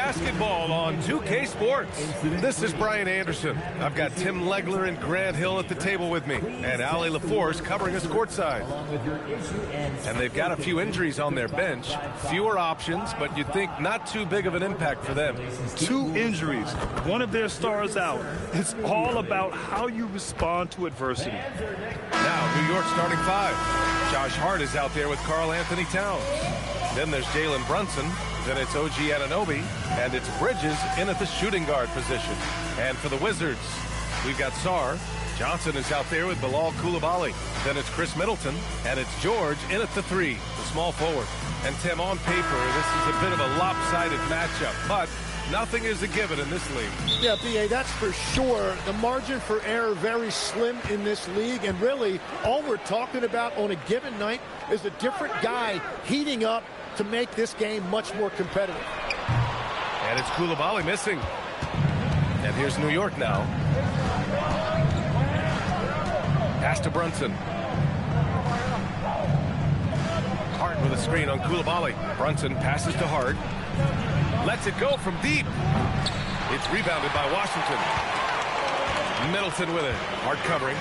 basketball on 2K Sports. This is Brian Anderson. I've got Tim Legler and Grant Hill at the table with me, and Ali LaForce covering us courtside. And they've got a few injuries on their bench, fewer options, but you'd think not too big of an impact for them. 2 injuries, one of their stars out. It's all about how you respond to adversity. Now, New York starting 5. Josh Hart is out there with Karl Anthony Towns. Then there's Jalen Brunson. Then it's OG Anunoby, and it's Bridges in at the shooting guard position. And for the Wizards, we've got Sarr. Johnson is out there with Bilal Coulibaly. Then it's Chris Middleton, and it's George in at the 3, the small forward. And Tim, on paper, this is a bit of a lopsided matchup, but nothing is a given in this league. Yeah, B.A., that's for sure. The margin for error very slim in this league, and really all we're talking about on a given night is a different guy heating up to make this game much more competitive. And it's Coulibaly missing. And here's New York now. Pass to Brunson. Hart with a screen on Coulibaly. Brunson passes to Hart. Lets it go from deep. It's rebounded by Washington. Middleton with it. Hart covering.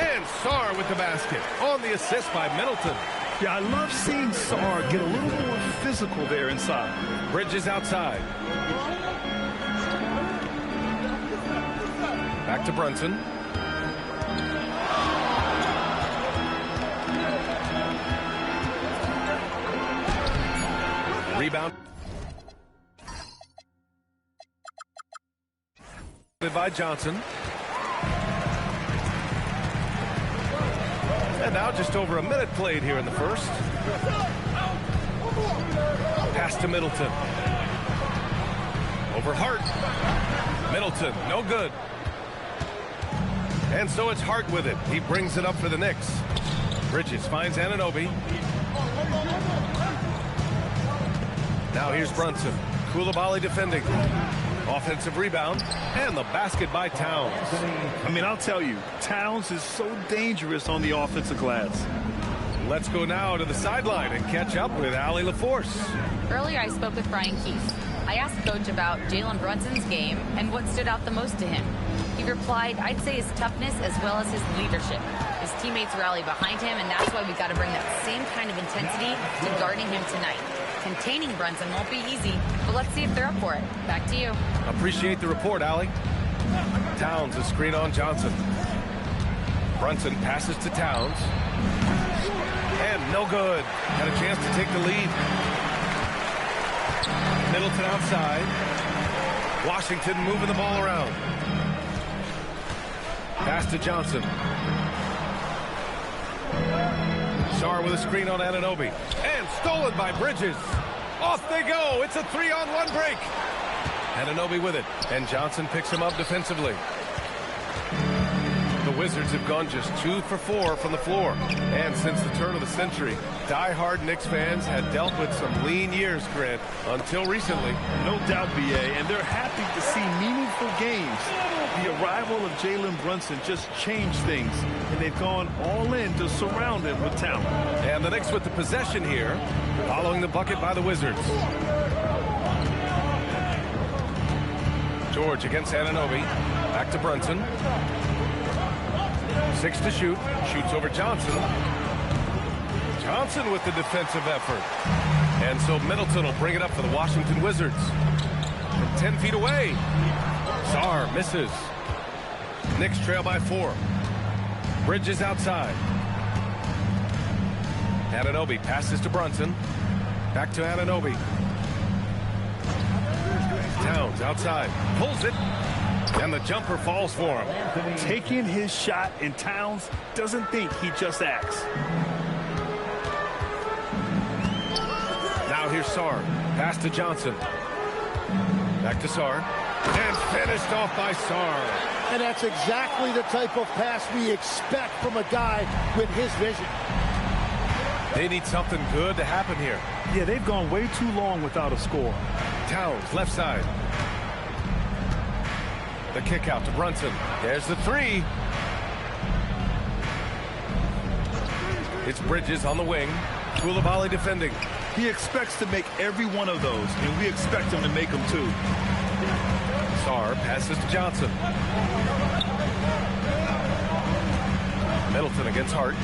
And Sarr with the basket. On the assist by Middleton. Yeah, I love seeing Sarr get a little more physical there inside. Bridges outside. Back to Brunson. Rebound. By Johnson. And now just over a minute played here in the first. Pass to Middleton. Over Hart. Middleton, no good. And so it's Hart with it. He brings it up for the Knicks. Bridges finds Anunoby. Now here's Brunson. Coulibaly defending. Offensive rebound, and the basket by Towns. I mean, I'll tell you, Towns is so dangerous on the offensive glass. Let's go now to the sideline and catch up with Ali LaForce. Earlier, I spoke with Brian Keith. I asked Coach about Jalen Brunson's game and what stood out the most to him. He replied, I'd say his toughness as well as his leadership. His teammates rally behind him, and that's why we got to bring that same kind of intensity to guarding him tonight. Containing Brunson won't be easy, but let's see if they're up for it. Back to you. Appreciate the report, Ali. Towns a screen on Johnson. Brunson passes to Towns. And no good. Got a chance to take the lead. Middleton outside. Washington moving the ball around. Pass to Johnson. Sarr with a screen on Anunoby. And stolen by Bridges. Off they go. It's a 3-on-1 break. Anunoby with it. And Johnson picks him up defensively. The Wizards have gone just 2 for 4 from the floor. And since the turn of the century, die-hard Knicks fans had dealt with some lean years, Grant, until recently. No doubt, B.A., and they're happy to see meaningful games. The arrival of Jalen Brunson just changed things, and they've gone all in to surround him with talent. And the Knicks with the possession here, following the bucket by the Wizards. George against Anunoby. Back to Brunson. 6 to shoot. Shoots over Johnson. Johnson with the defensive effort. And so Middleton will bring it up for the Washington Wizards. From 10 feet away. Sarr misses. Knicks trail by 4. Bridges outside. Anunoby passes to Brunson. Back to Anunoby. Towns outside. Pulls it. And the jumper falls for him. Taking his shot, and Towns doesn't think, he just acts. Now here's Sarr. Pass to Johnson. Back to Sarr. And finished off by Sarr. And that's exactly the type of pass we expect from a guy with his vision. They need something good to happen here. Yeah, they've gone way too long without a score. Towns, left side. The kick out to Brunson. There's the 3. It's Bridges on the wing. Coulibaly defending. He expects to make every one of those, and we expect him to make them too. Sarr passes to Johnson. Middleton against Hart.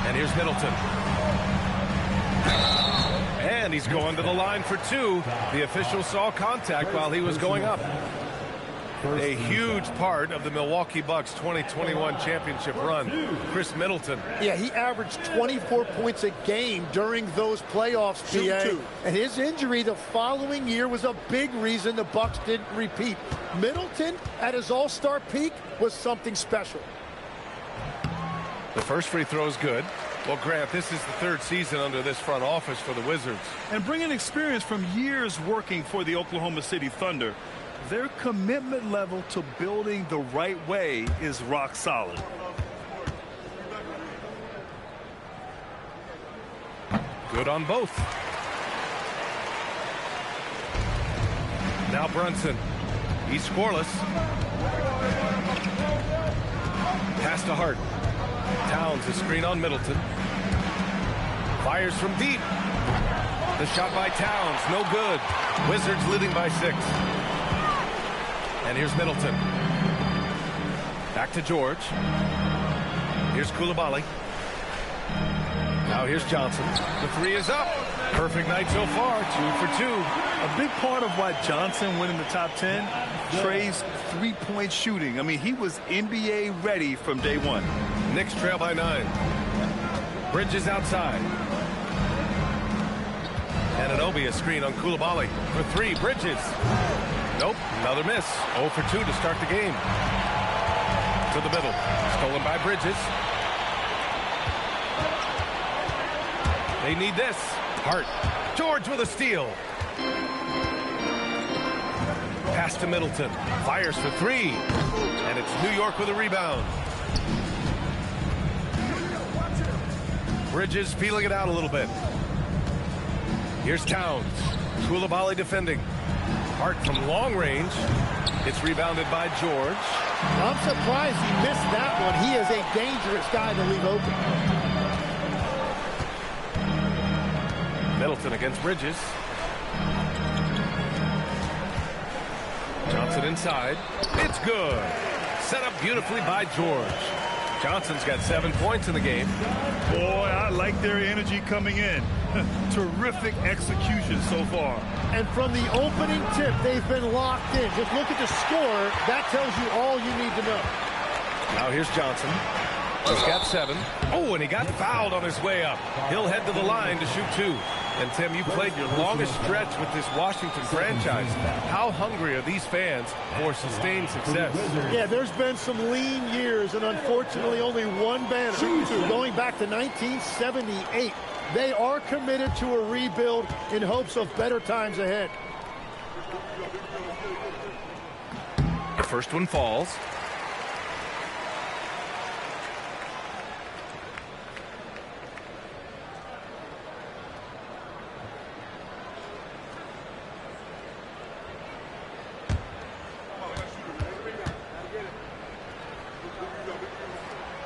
And here's Middleton. And he's going to the line for two. The official saw contact while he was going up. A huge part of the Milwaukee Bucks 2021 championship run, Chris Middleton. Yeah, he averaged 24 points a game during those playoffs, PA. And his injury the following year was a big reason the Bucks didn't repeat. Middleton, at his all-star peak, was something special. The first free throw is good. Well, Grant, this is the third season under this front office for the Wizards. And bringing experience from years working for the Oklahoma City Thunder, their commitment level to building the right way is rock solid. Good on both. Now Brunson. He's scoreless. Pass to Hart. Towns a screen on Middleton. Fires from deep. The shot by Towns, no good. Wizards leading by 6. And here's Middleton. Back to George. Here's Koulibaly. Now here's Johnson. The three is up. Perfect night so far, 2 for 2. A big part of why Johnson went in the top 10, Trey's three-point shooting. I mean, he was NBA ready from day one. Knicks trail by 9. Bridges outside. And Anunoby a screen on Koulibaly for 3. Bridges. Nope, another miss. 0 for 2 to start the game. To the middle. Stolen by Bridges. They need this. Hart. George with a steal. Pass to Middleton. Fires for 3. And it's New York with a rebound. Bridges feeling it out a little bit. Here's Towns. Koulibaly defending. Hart from long range. It's rebounded by George. I'm surprised he missed that one. He is a dangerous guy to leave open. Middleton against Bridges. Johnson inside. It's good. Set up beautifully by George. Johnson's got 7 points in the game. Boy, I like their energy coming in. Terrific execution so far. And from the opening tip, they've been locked in. Just look at the score. That tells you all you need to know. Now here's Johnson. He's got 7. Oh, and he got fouled on his way up. He'll head to the line to shoot 2. And, Tim, you played your longest stretch with this Washington franchise. How hungry are these fans for sustained success? Yeah, there's been some lean years, and unfortunately only one banner. Going back to 1978, they are committed to a rebuild in hopes of better times ahead. The first one falls.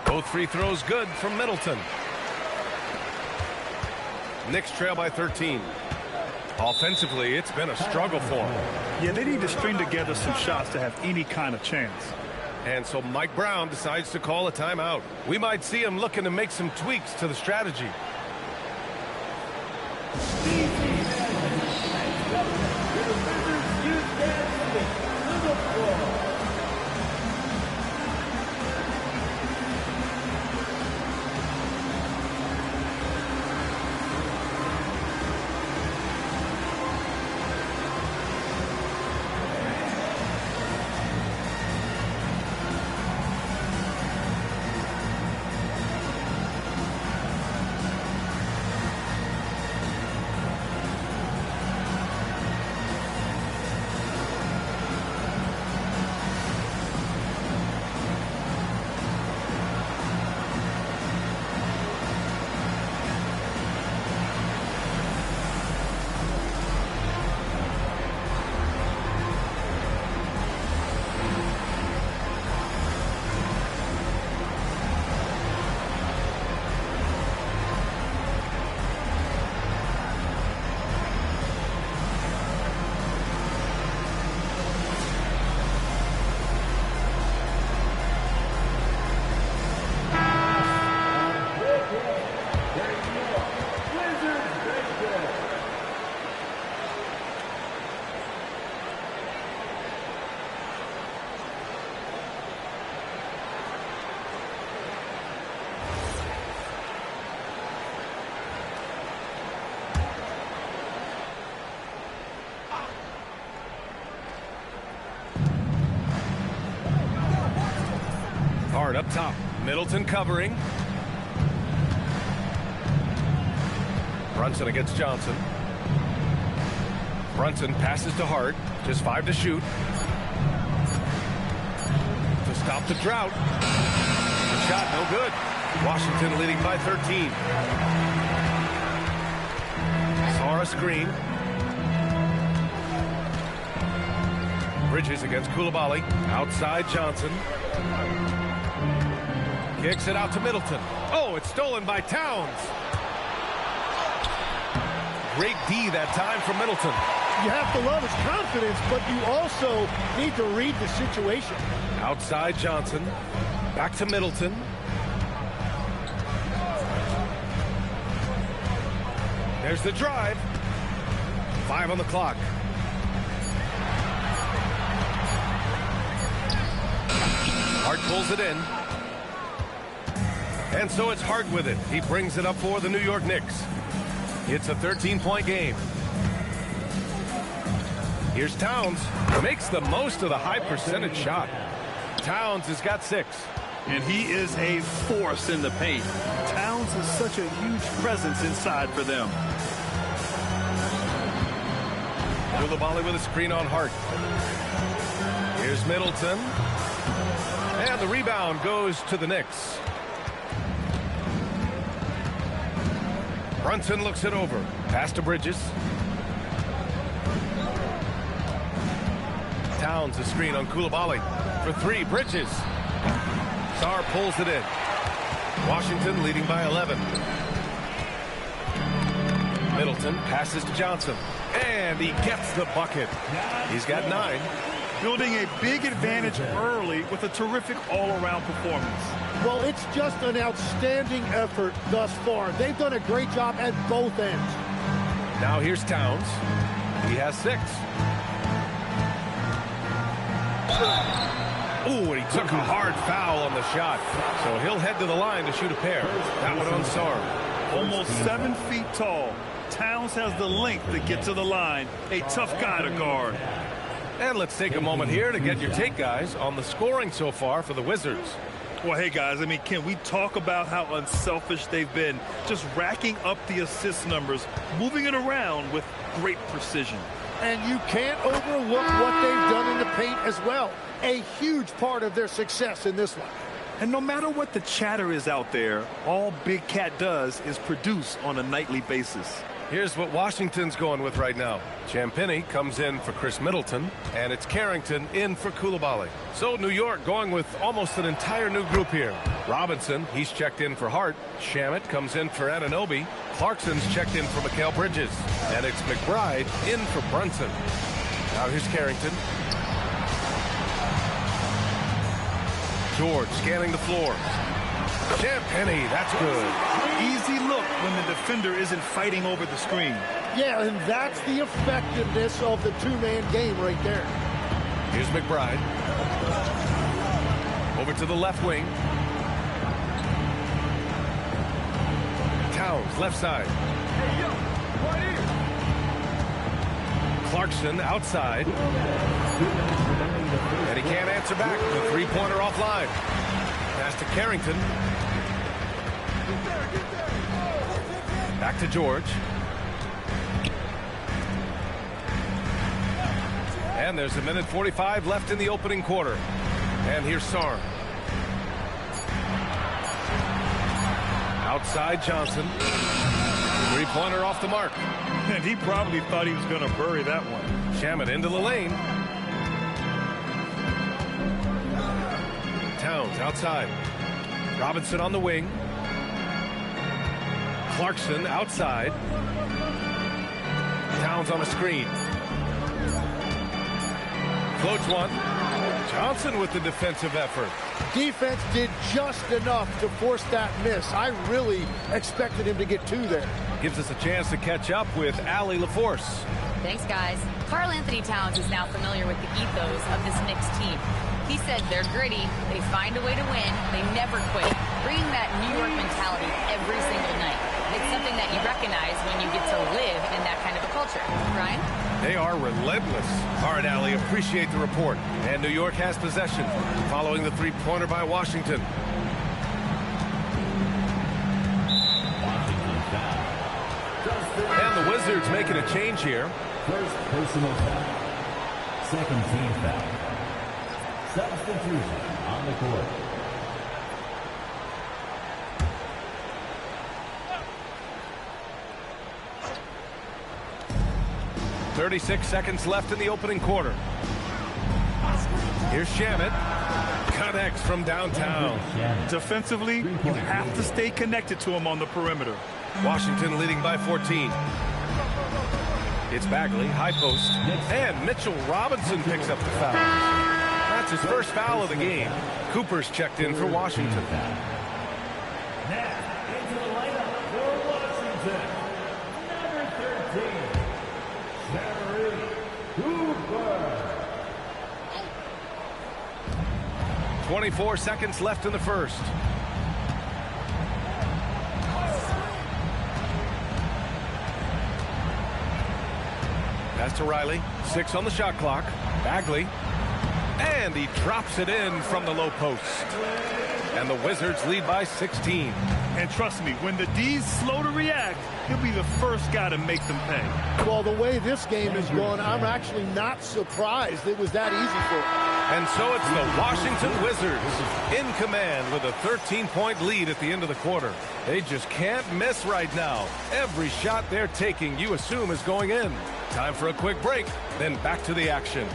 Both free throws good from Middleton. Knicks trail by 13. Offensively, it's been a struggle for them. Yeah, they need to string together some shots to have any kind of chance. And so Mike Brown decides to call a timeout. We might see him looking to make some tweaks to the strategy. Hart up top. Middleton covering. Brunson against Johnson. Brunson passes to Hart. Just 5 to shoot. To stop the drought. The shot no good. Washington leading by 13. Saw a screen. Bridges against Coulibaly. Outside Johnson. Kicks it out to Middleton. Oh, it's stolen by Towns. Great D that time from Middleton. You have to love his confidence, but you also need to read the situation. Outside Johnson. Back to Middleton. There's the drive. 5 on the clock. Hart pulls it in. And so it's Hart with it. He brings it up for the New York Knicks. It's a 13-point game. Here's Towns. Makes the most of the high percentage shot. Towns has got 6. And he is a force in the paint. Towns is such a huge presence inside for them. Coulibaly with a screen on Hart. Here's Middleton. And the rebound goes to the Knicks. Brunson looks it over. Pass to Bridges. Towns a screen on Coulibaly. For 3, Bridges. Sarr pulls it in. Washington leading by 11. Middleton passes to Johnson. And he gets the bucket. He's got 9. Building a big advantage early with a terrific all-around performance. Well, it's just an outstanding effort thus far. They've done a great job at both ends. Now here's Towns. He has 6. Ooh, and he took a hard foul on the shot. So he'll head to the line to shoot a pair. That one on Sarr. Almost 7 feet tall. Towns has the length to get to the line. A tough guy to guard. And let's take a moment here to get your take, guys, on the scoring so far for the Wizards. Well, hey, guys, I mean, can we talk about how unselfish they've been? Just racking up the assist numbers, moving it around with great precision. And you can't overlook what they've done in the paint as well. A huge part of their success in this one. And no matter what the chatter is out there, all Big Cat does is produce on a nightly basis. Here's what Washington's going with right now. Champagnie comes in for Chris Middleton, and it's Carrington in for Coulibaly. So New York going with almost an entire new group here. Robinson, he's checked in for Hart. Shamet comes in for Anunoby. Clarkson's checked in for Mikal Bridges. And it's McBride in for Brunson. Now here's Carrington. George scanning the floor. Champagnie, that's good. Easy look when the defender isn't fighting over the screen. Yeah, and that's the effectiveness of the two-man game right there. Here's McBride. Over to the left wing. Towns, left side. Clarkson outside. And he can't answer back. The three-pointer offline. Pass to Carrington. Back to George. And there's 1:45 left in the opening quarter. And here's Sarr. Outside Johnson. Three-pointer off the mark. And he probably thought he was going to bury that one. Shamet into the lane. Towns outside. Robinson on the wing. Clarkson outside. Towns on a screen. Floats one. Johnson with the defensive effort. Defense did just enough to force that miss. I really expected him to get 2 there. Gives us a chance to catch up with Allie LaForce. Thanks, guys. Karl Anthony Towns is now familiar with the ethos of this Knicks team. He said they're gritty, they find a way to win, they never quit, bringing that New York mentality every single night. It's something that you recognize when you get to live in that kind of a culture. Brian? They are relentless. All right, Allie, appreciate the report. And New York has possession following the three-pointer by Washington. Wizards making a change here. First personal foul. Second team foul. Substitution on the court. .36 seconds left in the opening quarter. Here's Shamet. Connects from downtown. Defensively, you have to stay connected to him on the perimeter. Washington leading by 14. It's Bagley, high post, and Mitchell Robinson picks up the foul. That's his first foul of the game. Cooper's checked in for Washington. Now, into the lineup for Washington. Number 13, Cooper. 24 seconds left in the first. Pass to Riley. 6 on the shot clock. Bagley. And he drops it in from the low post. And the Wizards lead by 16. And trust me, when the D's slow to react, he'll be the first guy to make them pay. Well, the way this game is going, I'm actually not surprised it was that easy for him. And so it's the Washington Wizards in command with a 13-point lead at the end of the quarter. They just can't miss right now. Every shot they're taking, you assume, is going in. Time for a quick break, then back to the action.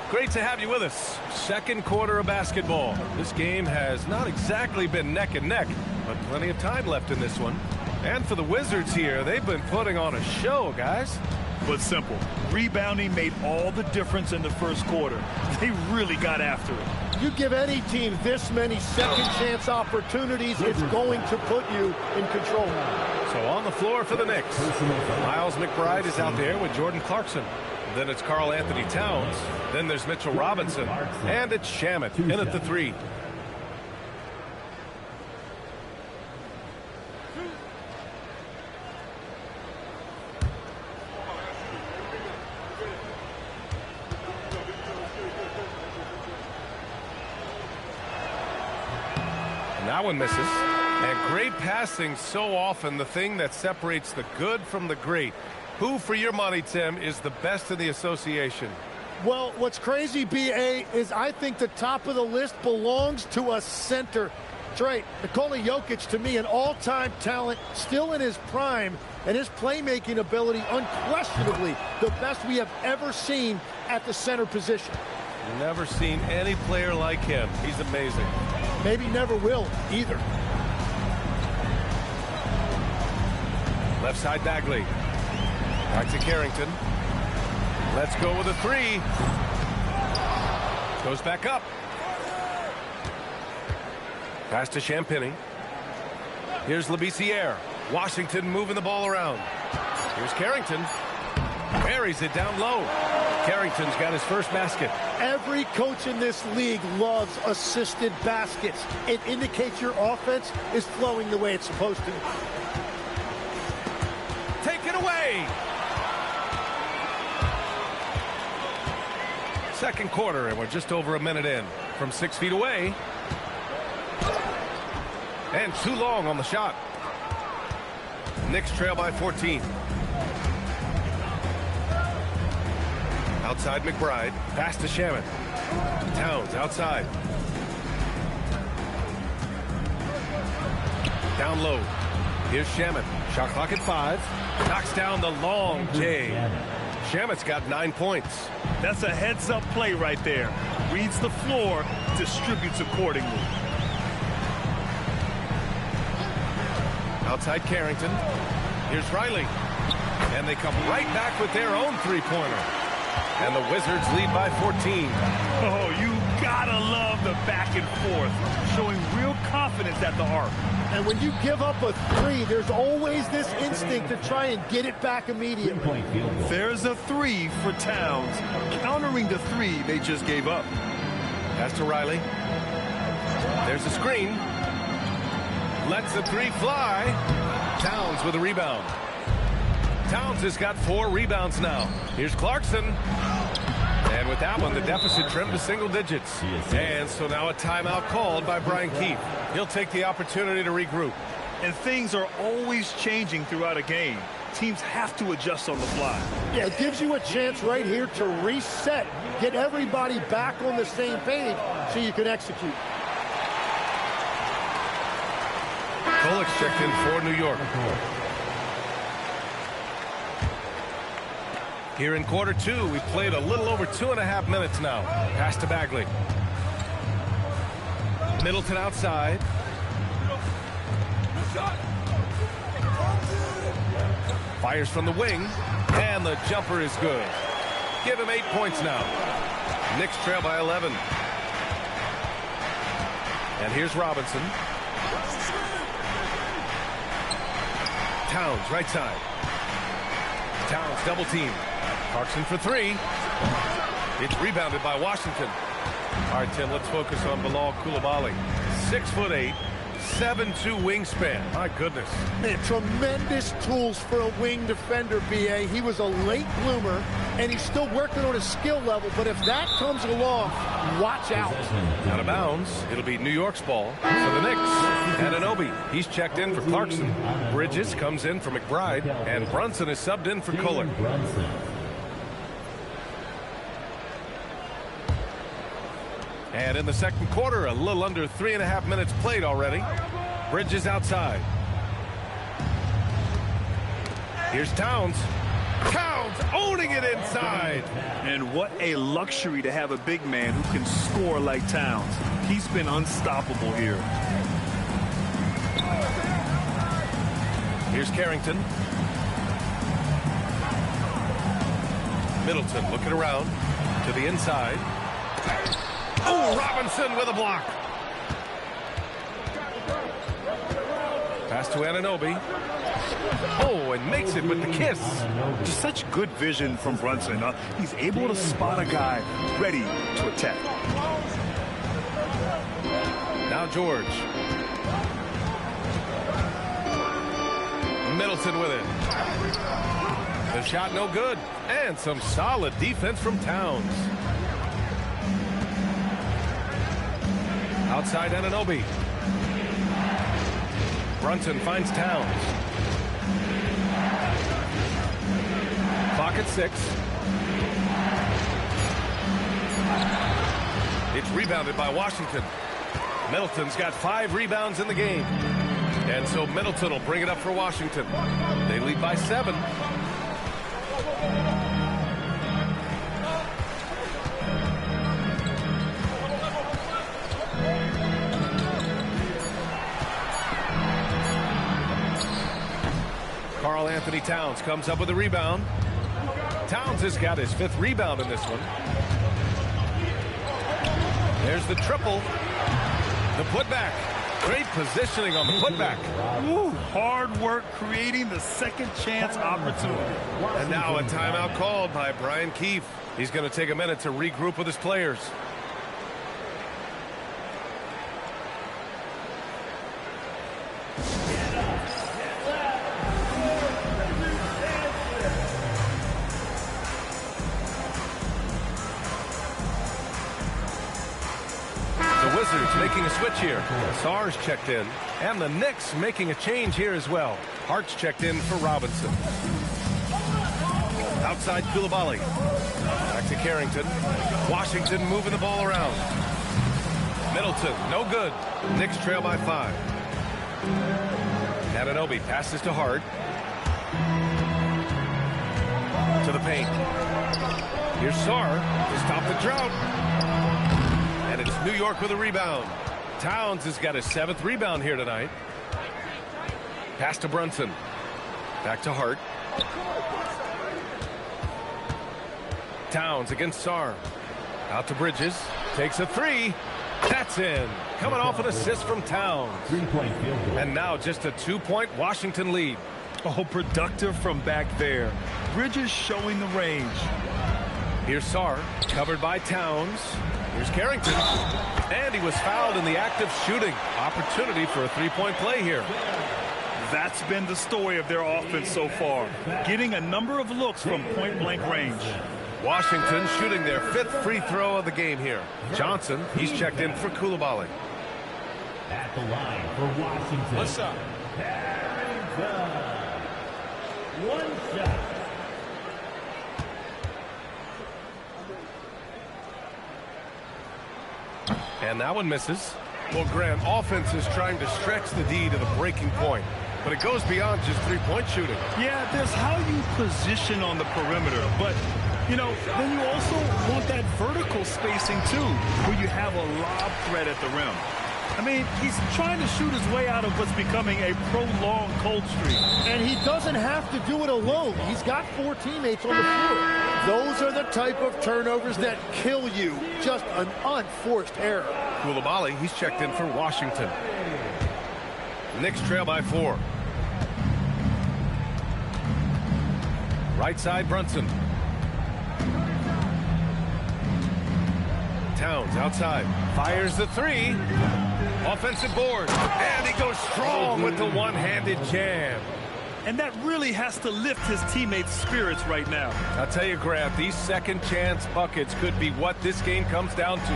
Great to have you with us. Second quarter of basketball. This game has not exactly been neck and neck, but plenty of time left in this one. And for the Wizards here, they've been putting on a show, guys. But simple. Rebounding made all the difference in the first quarter. They really got after it. You give any team this many second chance opportunities, it's going to put you in control. So on the floor for the Knicks, Miles McBride is out there with Jordan Clarkson. Then it's Karl Anthony Towns. Then there's Mitchell Robinson. And it's Shamet in at the 3. And that one misses. And great passing, so often the thing that separates the good from the great. Who, for your money, Tim, is the best in the association? Well, what's crazy, B.A., is I think the top of the list belongs to a center. That's right. Nikola Jokic, to me, an all-time talent, still in his prime, and his playmaking ability, unquestionably, the best we have ever seen at the center position. Never seen any player like him. He's amazing. Maybe never will, either. Left side, Bagley. Back to Carrington. Let's go with a 3. Goes back up. Pass to Champagny. Here's Labissiere. Washington moving the ball around. Here's Carrington. Buries it down low. Carrington's got his first basket. Every coach in this league loves assisted baskets. It indicates your offense is flowing the way it's supposed to. Take it away. Second quarter, and we're just over a minute in. From 6 feet away. And too long on the shot. Knicks trail by 14. Outside McBride. Pass to Shamet. Towns outside. Down low. Here's Shamet. Shot clock at 5. Knocks down the long J. Shamet's got 9 points. That's a heads-up play right there. Reads the floor, distributes accordingly. Outside Carrington. Here's Riley. And they come right back with their own three-pointer. And the Wizards lead by 14. Oh, you gotta love the back and forth, showing real confidence at the arc. And when you give up a 3, there's always this instinct to try and get it back immediately. There's a 3 for Towns, countering the 3 they just gave up. Pass to Riley. There's a screen. Lets the three fly. Towns with a rebound. Towns has got 4 rebounds now. Here's Clarkson. And with that one, the deficit trimmed to single digits. And so now a timeout called by Brian Keefe. He'll take the opportunity to regroup. And things are always changing throughout a game. Teams have to adjust on the fly. Yeah, it gives you a chance right here to reset. Get everybody back on the same page so you can execute. Kolik's checked in for New York. Here in quarter 2, we've played a little over 2.5 minutes now. Pass to Bagley. Middleton outside. Fires from the wing, and the jumper is good. Give him 8 points now. Knicks trail by 11. And here's Robinson. Towns, right side. Towns double team. Clarkson for 3. It's rebounded by Washington. All right, Tim, let's focus on Bilal Coulibaly. 6'8", 7'2" wingspan. My goodness. Man, tremendous tools for a wing defender, B.A. He was a late bloomer, and he's still working on his skill level, but if that comes along, watch out. Out of bounds. It'll be New York's ball for the Knicks. Anunoby, he's checked in for Clarkson. Bridges comes in for McBride, and Brunson is subbed in for Kolik. And in the second quarter, a little under 3.5 minutes played already. Bridges outside. Here's Towns. Towns owning it inside. And what a luxury to have a big man who can score like Towns. He's been unstoppable here. Here's Carrington. Middleton looking around to the inside. Oh, Robinson with a block. Pass to Anunoby. Oh, and makes it with the kiss. Just such good vision from Brunson. He's able to spot a guy ready to attack. Now George. Middleton with it. The shot no good. And some solid defense from Towns. Outside Anunoby. Brunson finds Towns. Clock at 6. It's rebounded by Washington. Middleton's got 5 rebounds in the game. And so Middleton will bring it up for Washington. They lead by 7. Anthony Towns comes up with a rebound. Towns has got his 5th rebound in this one. There's the triple. The putback. Great positioning on the putback. Ooh, hard work creating the second chance opportunity. And now a timeout called by Brian Keefe. He's going to take a minute to regroup with his players. Making a switch here. Sarr's checked in. And the Knicks making a change here as well. Hart's checked in for Robinson. Outside Coulibaly. Back to Carrington. Washington moving the ball around. Middleton, no good. Knicks trail by 5. Anunoby passes to Hart. To the paint. Here's Sarr to stop the drought. And it's New York with a rebound. Towns has got his 7th rebound here tonight. Pass to Brunson. Back to Hart. Towns against Sarr. Out to Bridges. Takes a 3. That's in. Coming off an assist from Towns. 3-point field goal. And now just a 2-point Washington lead. Oh, productive from back there. Bridges showing the range. Here's Sarr. Covered by Towns. Here's Carrington. And he was fouled in the act of shooting. Opportunity for a three-point play here. That's been the story of their offense so far. Getting a number of looks from point-blank range. Washington shooting their 5th free throw of the game here. Johnson, he's checked in for Coulibaly. At the line for Washington. What's up? One shot. And that one misses. Well, Grant, offense is trying to stretch the D to the breaking point. But it goes beyond just three-point shooting. Yeah, there's how you position on the perimeter. But, you know, then you also want that vertical spacing, too, where you have a lob threat at the rim. I mean, he's trying to shoot his way out of what's becoming a prolonged cold streak. And he doesn't have to do it alone. He's got 4 teammates on the floor. Those are the type of turnovers that kill you. Just an unforced error. Coulibaly, he's checked in for Washington. Knicks trail by 4. Right side, Brunson. Towns outside. Fires the 3. Offensive board. And he goes strong with the one-handed jam. And that really has to lift his teammates' spirits right now. I'll tell you, Grant, these second-chance buckets could be what this game comes down to.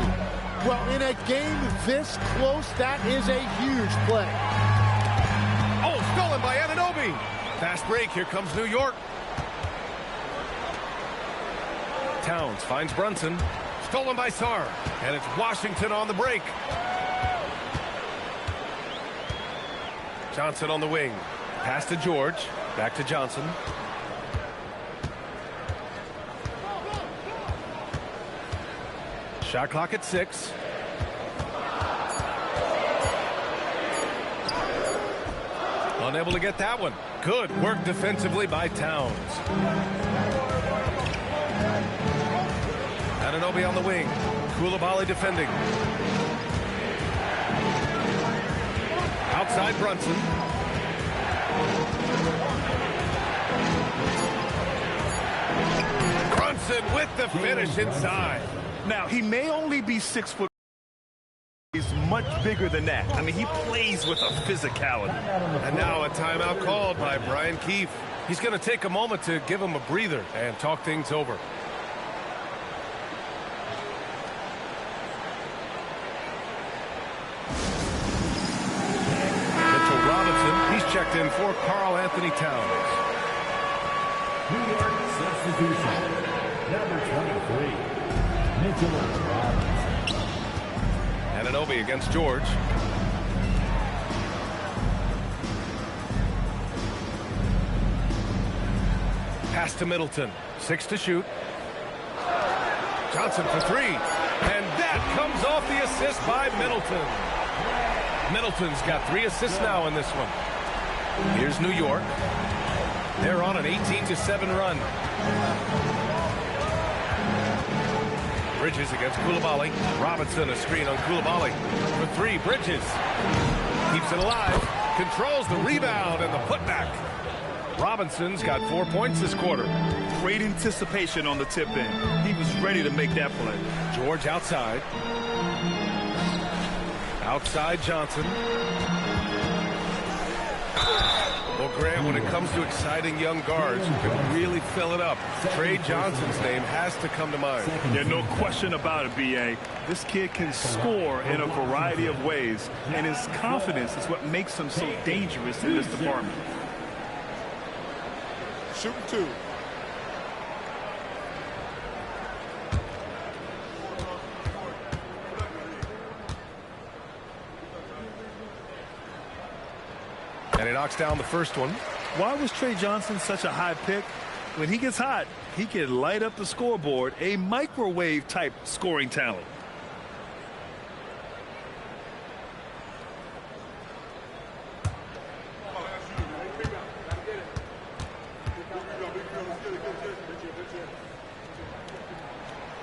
Well, in a game this close, that is a huge play. Oh, stolen by Anunoby. Fast break. Here comes New York. Towns finds Brunson. Stolen by Sarr. And it's Washington on the break. Johnson on the wing. Pass to George. Back to Johnson. Shot clock at 6. Unable to get that one. Good work defensively by Towns. Anunoby on the wing. Coulibaly defending. Outside Brunson. Brunson with the finish inside. Now, he may only be 6 foot. He's much bigger than that. I mean, he plays with a physicality. And now a timeout called by Brian Keefe. He's going to take a moment to give him a breather and talk things over. Checked in for Karl Anthony Towns. New York substitution. Number 23. Mitchell Robinson. Anunoby against George. Pass to Middleton. 6 to shoot. Johnson for 3. And that comes off the assist by Middleton. Middleton's got 3 assists now in this one. Here's New York. They're on an 18-7 run. Bridges against Coulibaly. Robinson a screen on Coulibaly. For 3, Bridges. Keeps it alive. Controls the rebound and the putback. Robinson's got 4 points this quarter. Great anticipation on the tip in. He was ready to make that play. George outside. Outside Johnson. Well, Grant, when it comes to exciting young guards who can really fill it up, Trey Johnson's name has to come to mind. Yeah, no question about it, B.A. This kid can score in a variety of ways, and his confidence is what makes him so dangerous in this department. Shooting 2. And he knocks down the first one. Why was Trey Johnson such a high pick? When he gets hot, he can light up the scoreboard, a microwave-type scoring talent.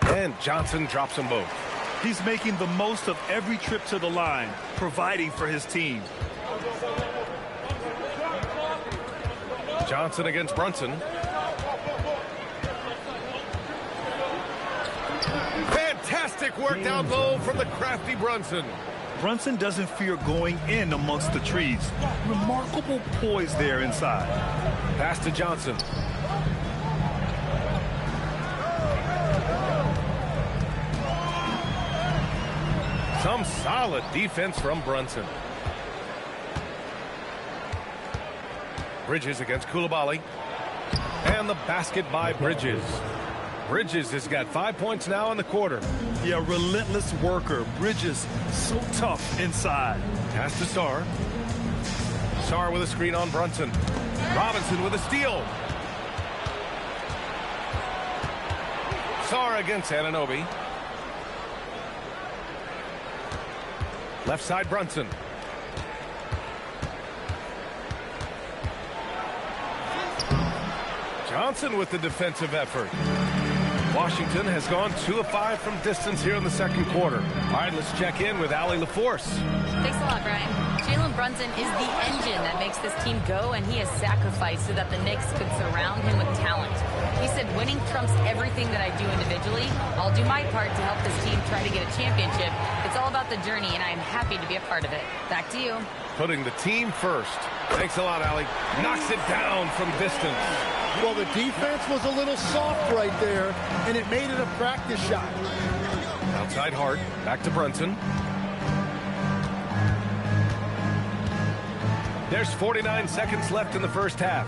And Johnson drops them both. He's making the most of every trip to the line, providing for his team. Johnson against Brunson. Fantastic Fantastic work down low from the crafty Brunson. Brunson doesn't fear going in amongst the trees. Remarkable poise there inside. Pass to Johnson. Some solid defense from Brunson. Bridges against Koulibaly. And the basket by Bridges. Bridges has got 5 points now in the quarter. Yeah, relentless worker. Bridges, so tough inside. Pass to Sarr. Sarr with a screen on Brunson. Robinson with a steal. Sarr against Anunoby. Left side Brunson. Johnson with the defensive effort. Washington has gone 2 of 5 from distance here in the second quarter. All right, let's check in with Allie LaForce. Thanks a lot, Brian. Jalen Brunson is the engine that makes this team go, and he has sacrificed so that the Knicks could surround him with talent. He said, winning trumps everything that I do individually. I'll do my part to help this team try to get a championship. It's all about the journey, and I am happy to be a part of it. Back to you. Putting the team first. Thanks a lot, Allie. Knocks it down from distance. Well, the defense was a little soft right there, and it made it a practice shot. Outside Hart. Back to Brunson. There's 49 seconds left in the first half.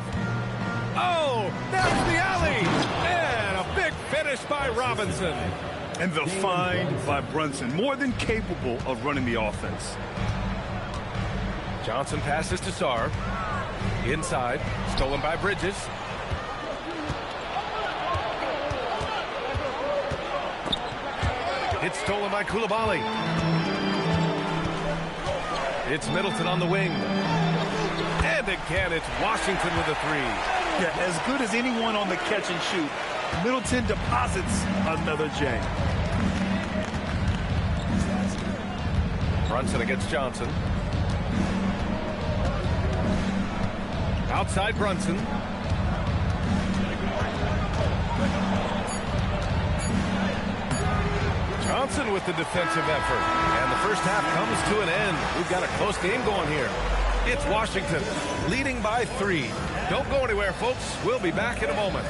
Oh, there's the alley. And a big finish by Robinson. And the find by Brunson, more than capable of running the offense. Johnson passes to Sarr. Inside. Stolen by Bridges. It's stolen by Koulibaly. It's Middleton on the wing. And again, it's Washington with a three. Yeah, as good as anyone on the catch and shoot. Middleton deposits another J. Brunson against Johnson. Outside Brunson. Johnson with the defensive effort. And the first half comes to an end. We've got a close game going here. It's Washington leading by 3. Don't go anywhere, folks. We'll be back in a moment.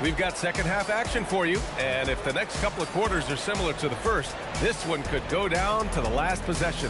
We've got second half action for you, and if the next couple of quarters are similar to the first, this one could go down to the last possession.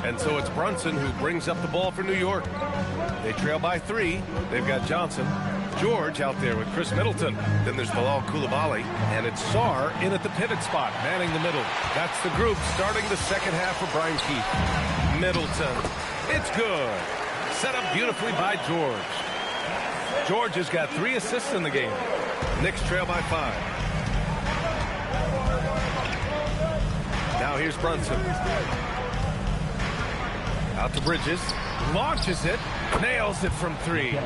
And so it's Brunson who brings up the ball for New York. They trail by 3. They've got Johnson. George out there with Chris Middleton. Then there's Bilal Koulibaly. And it's Sarr in at the pivot spot, manning the middle. That's the group starting the second half for Brian Keith. Middleton. It's good. Set up beautifully by George. George has got 3 assists in the game. Knicks trail by 5. Now here's Brunson. Out to Bridges, launches it, nails it from 3.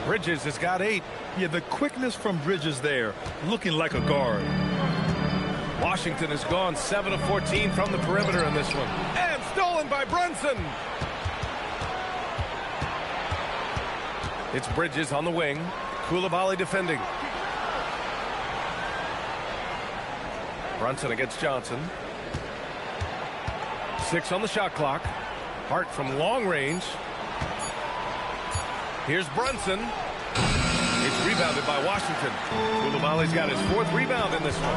Bridges has got 8. Yeah, the quickness from Bridges there, looking like a guard. Washington has gone 7 of 14 from the perimeter in this one. And stolen by Brunson. It's Bridges on the wing. Koulibaly defending. Brunson against Johnson. 6 on the shot clock. Hart from long range. Here's Brunson. It's rebounded by Washington. Koulibaly's got his 4th rebound in this one.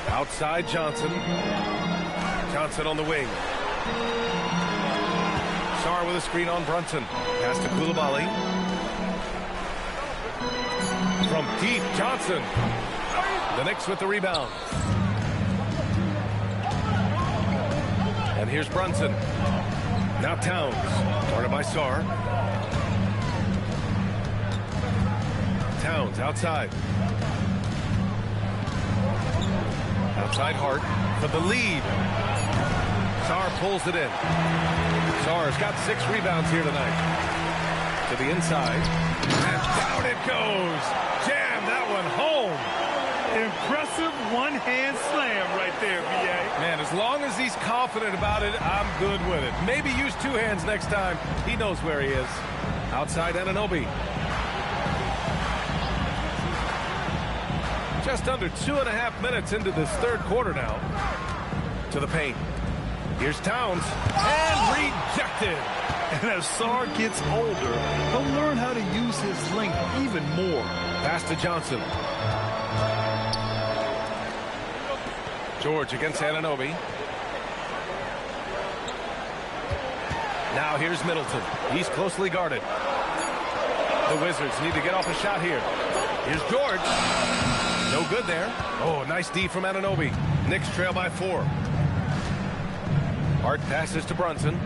Outside Johnson. Johnson on the wing. Sarr with a screen on Brunson. Pass to Koulibaly. From deep, Johnson. The Knicks with the rebound. And here's Brunson. Now Towns. Guarded by Sarr. Towns outside. Outside Hart for the lead. Sarr pulls it in. Sarr's got 6 rebounds here tonight. To the inside. And down it goes. Jam that one home. Impressive one-hand slam right there, B.A. Man, as long as he's confident about it, I'm good with it. Maybe use 2 hands next time. He knows where he is. Outside Anunoby. Just under 2.5 minutes into this 3rd quarter now. To the paint. Here's Towns. And rejected. And as Sarr gets older, he'll learn how to use his length even more. Pass to Johnson. George against Anunoby. Now here's Middleton. He's closely guarded. The Wizards need to get off a shot here. Here's George. No good there. Oh, nice D from Anunoby. Knicks trail by 4. Hart passes to Brunson.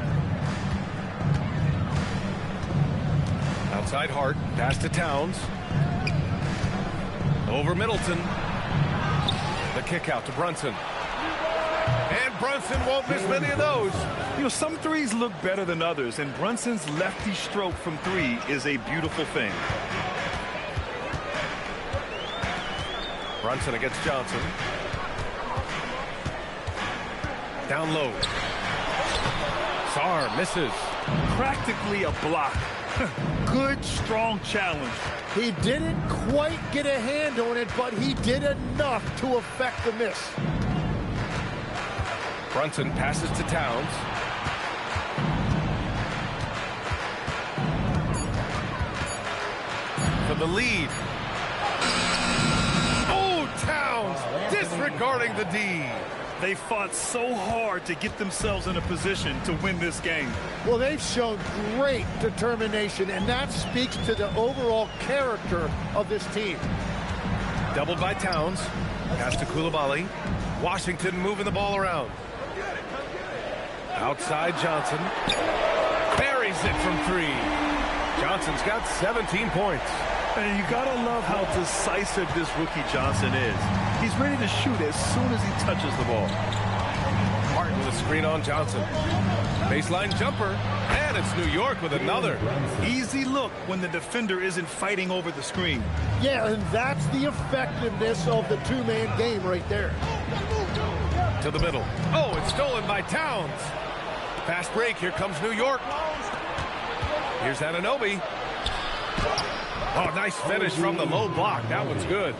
Outside Hart. Pass to Towns. Over Middleton. The kick out to Brunson. And Brunson won't miss many of those. You know, some threes look better than others, and Brunson's lefty stroke from 3 is a beautiful thing. Brunson against Johnson. Down low. Sarr misses. Practically a block. Good, strong challenge. He didn't quite get a hand on it, but he did enough to affect the miss. Brunson passes to Towns. For the lead. Oh, Towns disregarding the D. They fought so hard to get themselves in a position to win this game. Well, they've shown great determination, and that speaks to the overall character of this team. Doubled by Towns. Pass to Koulibaly. Washington moving the ball around. Outside Johnson. Buries it from 3. Johnson's got 17 points. And you gotta love how decisive this rookie Johnson is. He's ready to shoot as soon as he touches the ball. Hart with a screen on Johnson. Baseline jumper. And it's New York with another. Easy look when the defender isn't fighting over the screen. Yeah, and that's the effectiveness of the 2-man game right there. To the middle. Oh, it's stolen by Towns. Fast break. Here comes New York. Here's Anunoby. Oh, nice finish from the low block. That one's good.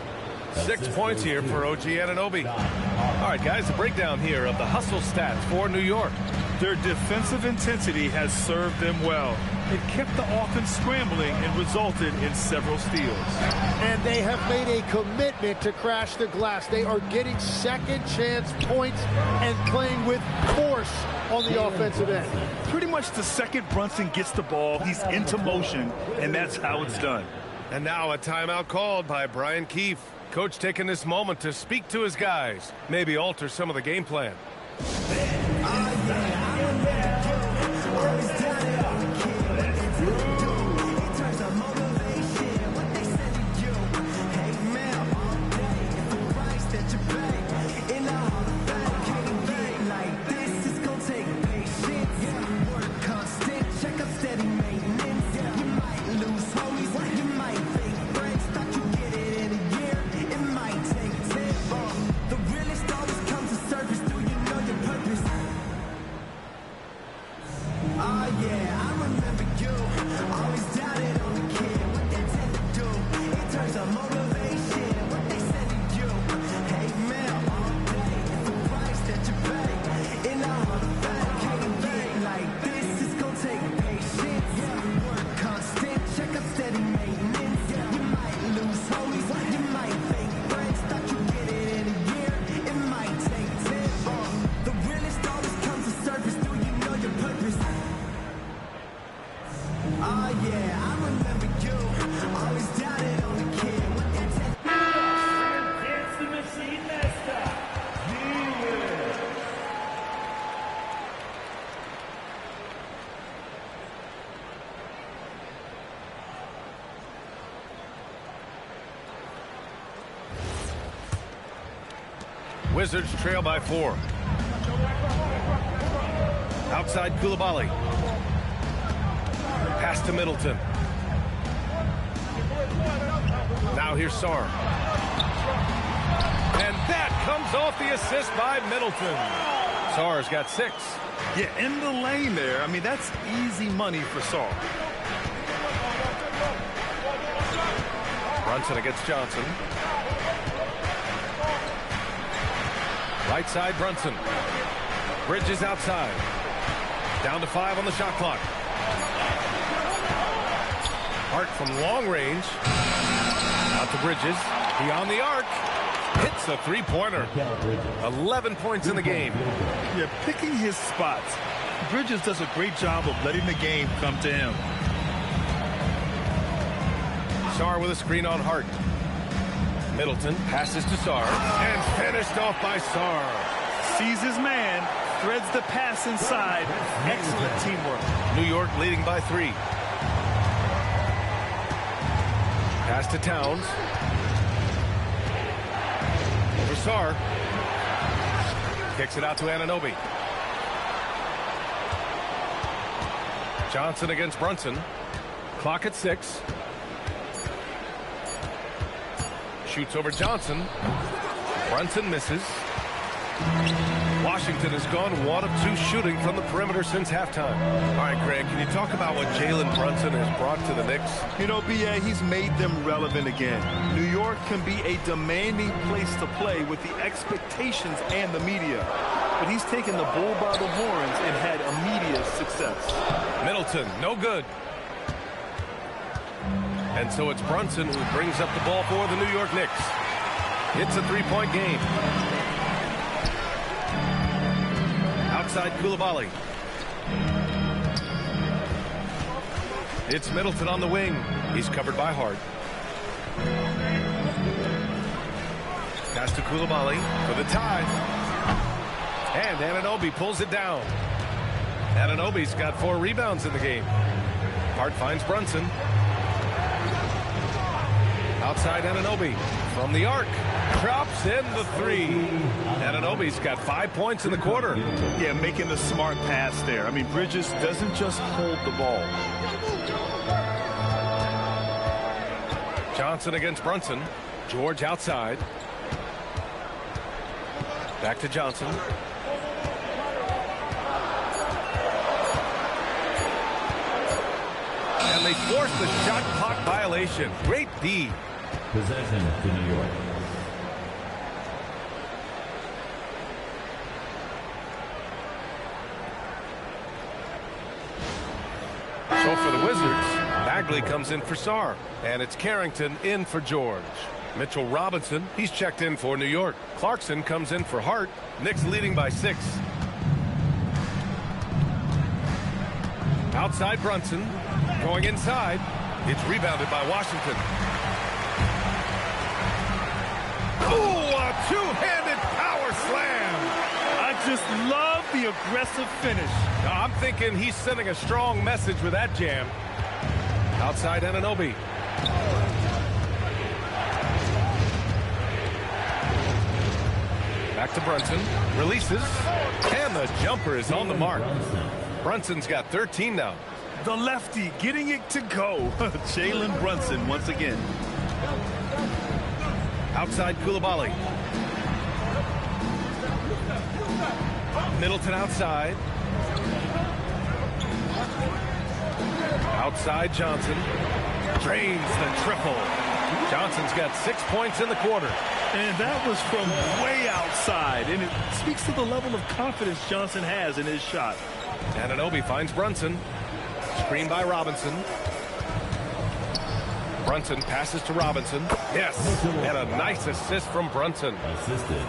6 points here for OG Anunoby. All right, guys, the breakdown here of the hustle stats for New York. Their defensive intensity has served them well. It kept the offense scrambling and resulted in several steals. And they have made a commitment to crash the glass. They are getting second chance points and playing with force on the offensive end. Pretty much the second Brunson gets the ball, he's into motion, and that's how it's done. And now a timeout called by Brian Keefe. Coach taking this moment to speak to his guys, maybe alter some of the game plan. Wizards trail by 4. Outside Koulibaly. Pass to Middleton. Now here's Sarr. And that comes off the assist by Middleton. Sarr's got 6. Yeah, in the lane there. I mean, that's easy money for Sarr. Brunson against Johnson. Right side, Brunson. Bridges outside. Down to 5 on the shot clock. Hart from long range. Out to Bridges. He on the arc. Hits a three-pointer. 11 points in the game. Yeah, picking his spots. Bridges does a great job of letting the game come to him. Sarr with a screen on Hart. Middleton passes to Sarr. And finished off by Sarr. Sees his man. Threads the pass inside. Excellent teamwork. New York leading by 3. Pass to Towns. Over Sarr. Kicks it out to Anunoby. Johnson against Brunson. Clock at 6. Shoots over Johnson. Brunson misses. Washington has gone 1 of 2 shooting from the perimeter since halftime. All right, Greg, can you talk about what Jalen Brunson has brought to the Knicks? You know, B.A., he's made them relevant again. New York can be a demanding place to play with the expectations and the media. But he's taken the bull by the horns and had immediate success. Middleton, no good. And so it's Brunson who brings up the ball for the New York Knicks. It's a 3-point game. Outside Koulibaly. It's Middleton on the wing. He's covered by Hart. Pass to Koulibaly for the tie. And Anunoby pulls it down. Anunoby's got 4 rebounds in the game. Hart finds Brunson. Outside Anunoby from the arc. Drops in the 3. Anunoby's got 5 points in the quarter. Yeah, making the smart pass there. I mean, Bridges doesn't just hold the ball. Johnson against Brunson. George outside. Back to Johnson. And they force the shot clock violation. Great D. Possession to New York. So for the Wizards, Bagley comes in for Sarr. And it's Carrington in for George. Mitchell Robinson, he's checked in for New York. Clarkson comes in for Hart. Knicks leading by 6. Outside Brunson. Going inside. It's rebounded by Washington. Oh, a two-handed power slam. I just love the aggressive finish. Now, I'm thinking he's sending a strong message with that jam. Outside Anunoby. Back to Brunson. Releases. And the jumper is on the mark. Brunson's got 13 now. The lefty getting it to go. Jalen Brunson once again. Outside Koulibaly. Middleton outside. Outside Johnson. Drains the triple. Johnson's got 6 points in the quarter. And that was from way outside. And it speaks to the level of confidence Johnson has in his shot. Anunoby finds Brunson. Screen by Robinson. Brunson passes to Robinson. Yes, and a nice assist from Brunson.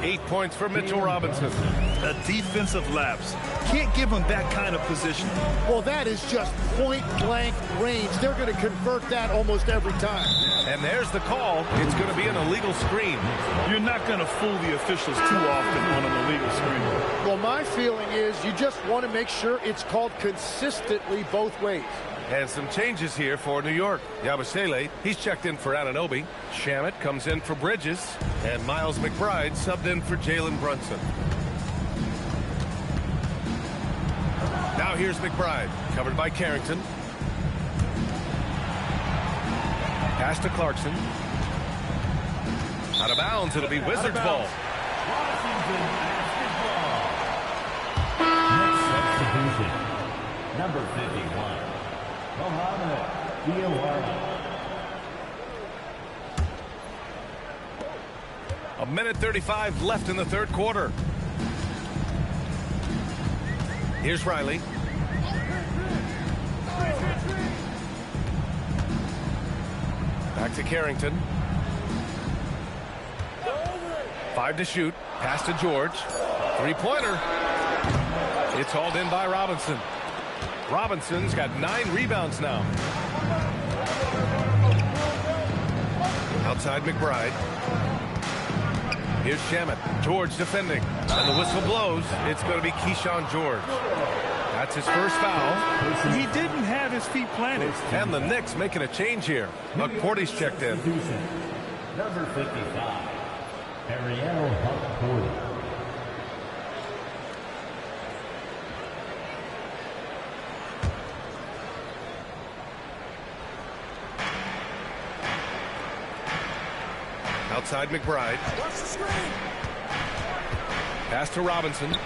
8 points for Mitchell Robinson. A defensive lapse. Can't give him that kind of position. Well, that is just point-blank range. They're going to convert that almost every time. And there's the call. It's going to be an illegal screen. You're not going to fool the officials too often on an illegal screen. Well, my feeling is you just want to make sure it's called consistently both ways. And some changes here for New York. Yabusele, he's checked in for Anunoby. Shamet comes in for Bridges. And Miles McBride subbed in for Jalen Brunson. Now here's McBride, covered by Carrington. Pass to Clarkson. Out of bounds, it'll be Wizards ball. Washington basketball. Next substitution, number 51, Mohamed Diawara. A minute 35 left in the third quarter. Here's Riley. Back to Carrington. 5 to shoot. Pass to George. Three-pointer. It's hauled in by Robinson. Robinson's got 9 rebounds now. Outside McBride. Here's Shamet. George defending. And the whistle blows. It's going to be Keyshawn George. That's his first foul. He didn't have his feet planted. And the Knicks making a change here. McPorty's checked in. Number 55, Ariel Hunt-Porty. Outside McBride. Pass to Robinson.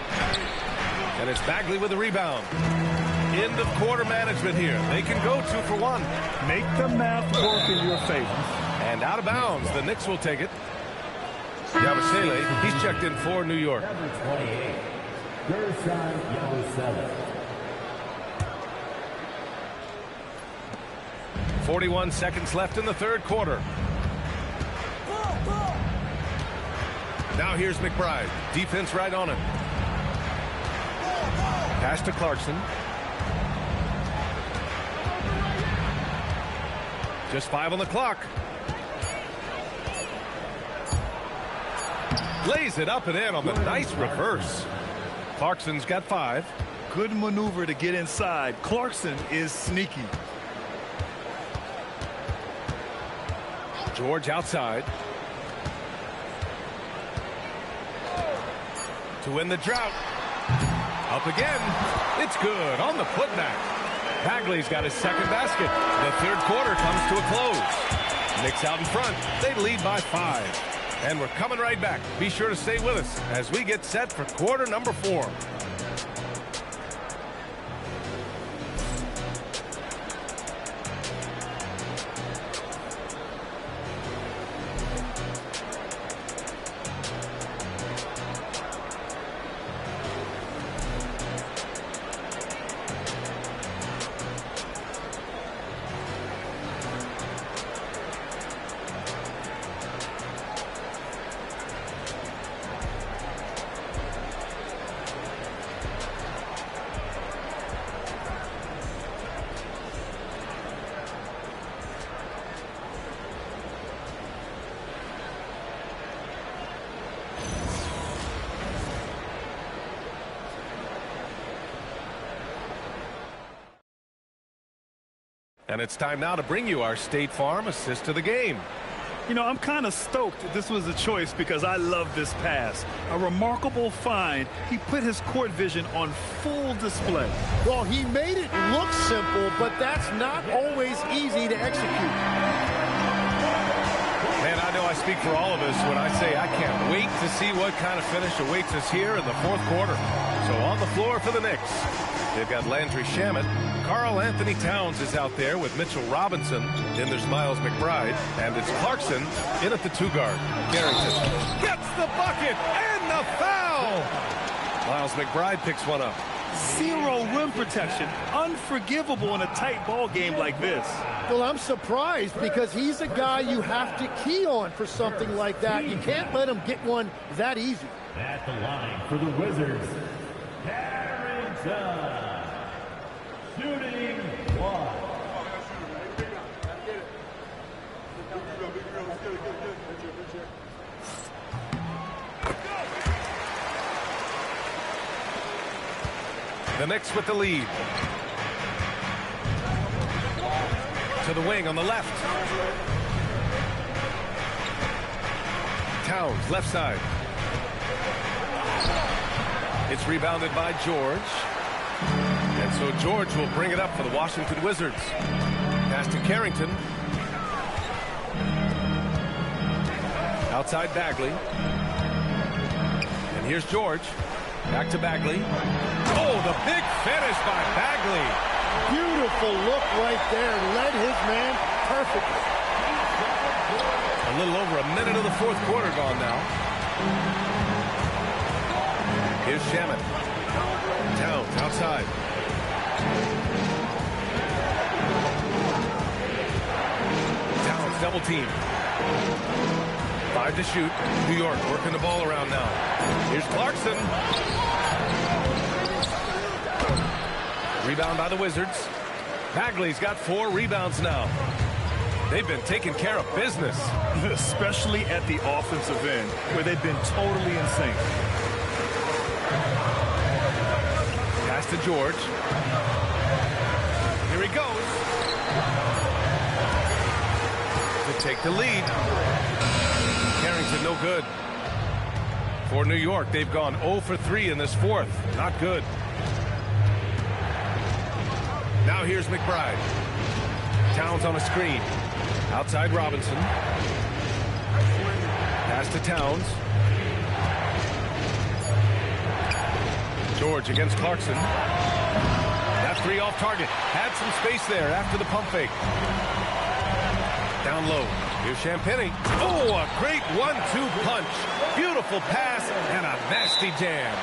And it's Bagley with the rebound. End of quarter management here. They can go 2 for 1. Make the math work in your favor. And out of bounds. The Knicks will take it. Yabusele, he's checked in for New York. Number 28, Gershon Yabusele. 41 seconds left in the third quarter. Now here's McBride. Defense right on him. Pass to Clarkson. Just 5 on the clock. Lays it up and in on the nice reverse. Clarkson's got 5. Good maneuver to get inside. Clarkson is sneaky. George outside. To win the drought. Up again. It's good on the putback. Bagley's got his second basket. The third quarter comes to a close. Knicks out in front. They lead by 5. And we're coming right back. Be sure to stay with us as we get set for quarter number 4. And it's time now to bring you our State Farm assist of the game. You know, I'm kind of stoked this was a choice because I love this pass. A remarkable find. He put his court vision on full display. Well, he made it look simple, but that's not always easy to execute. Man, I know I speak for all of us when I say I can't wait to see what kind of finish awaits us here in the fourth quarter. So on the floor for the Knicks, they've got Landry Shamet. Karl Anthony Towns is out there with Mitchell Robinson. Then there's Miles McBride. And it's Clarkson in at the 2-guard. Carrington gets the bucket and the foul. Miles McBride picks one up. Zero rim protection. Unforgivable in a tight ball game like this. Well, I'm surprised because he's a guy you have to key on for something like that. You can't let him get one that easy. At the line for the Wizards, Carrington. Shooting 1. The Knicks with the lead. To the wing on the left. Towns, left side. It's rebounded by George. And so George will bring it up for the Washington Wizards. Pass to Carrington. Outside Bagley. And here's George. Back to Bagley. Oh, the big finish by Bagley. Beautiful look right there. Led his man perfectly. A little over a minute of the fourth quarter gone now. Here's Shaman. Towns outside. Towns double team. 5 to shoot. New York working the ball around now. Here's Clarkson. Rebound by the Wizards. Bagley's got 4 rebounds now. They've been taking care of business. Especially at the offensive end, where they've been totally in sync. Pass to George. Here he goes. To take the lead. Carrington no good. For New York, they've gone 0 for 3 in this fourth. Not good. Now here's McBride. Towns on a screen. Outside Robinson. Pass to Towns. George against Clarkson. That 3 off target. Had some space there after the pump fake. Down low. Here's Champagny. Oh, a great 1-2 punch. Beautiful pass and a nasty jam.